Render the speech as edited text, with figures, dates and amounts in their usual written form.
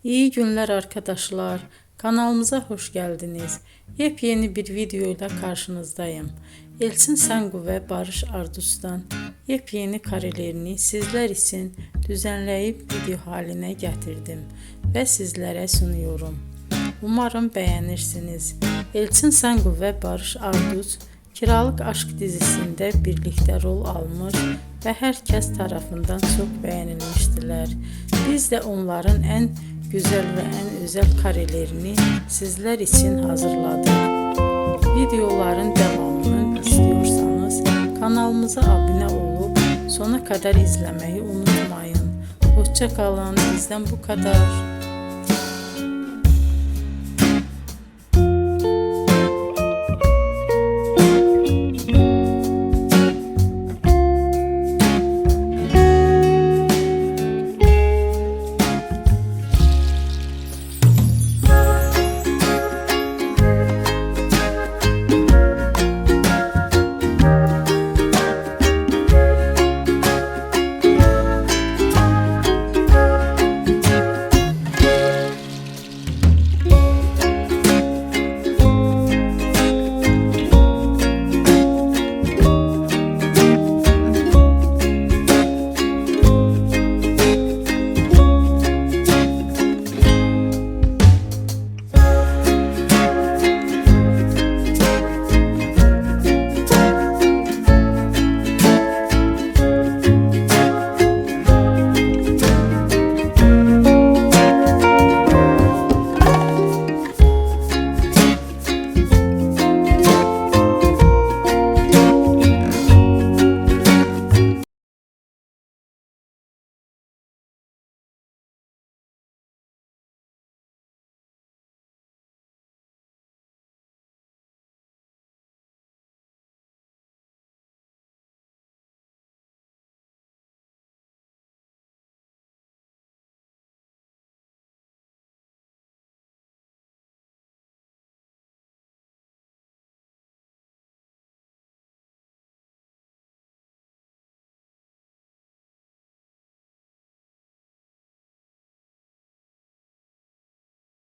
İyi günler arkadaşlar. Kanalımıza hoş geldiniz. Yepyeni bir video ile karşınızdayım. Elçin Sangu ve Barış Ardus'tan yepyeni karelerini sizler için düzenleyip video haline getirdim ve sizlere sunuyorum. Umarım beğenirsiniz. Elçin Sangu ve Barış Ardus Kiralık Aşk dizisinde birlikte rol almış ve herkes tarafından çok beğenilmiştiler. Biz de onların en güzel ve en özel karelerini sizler için hazırladık. Videoların devamını istiyorsanız kanalımıza abone olup sona kadar izlemeyi unutmayın. Hoşça kalın. Bizden bu kadar.